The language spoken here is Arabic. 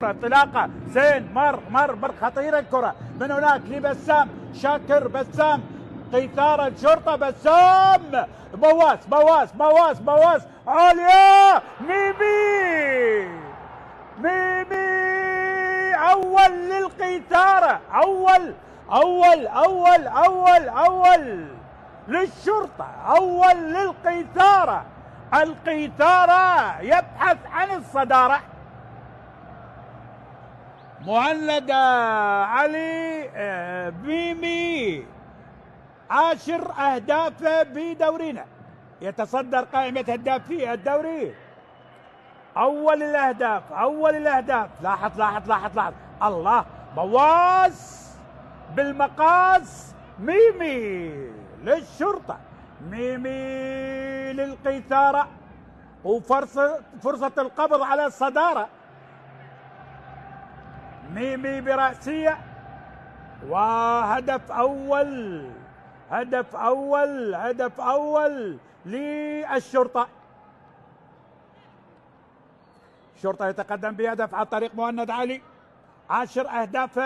انطلاقه زين مر خطيره الكره من هناك لبسام شاكر بسام قيثارة الشرطة بسام بواس عالية ميمي أول للقيثارة أول للشرطة أول للقيثارة. القيثارة يبحث عن الصدارة. مهند علي ميمي 10 أهداف بدورنا، يتصدر قائمة هدافي الدوري. أول الأهداف لاحظ الله بواس بالمقاس ميمي للشرطة، ميمي للقيثارة، وفرصة القبض على الصدارة. ميمي برأسية، وهدف أول للشرطة. الشرطة يتقدم بهدف عن طريق مهند علي، 10 أهداف.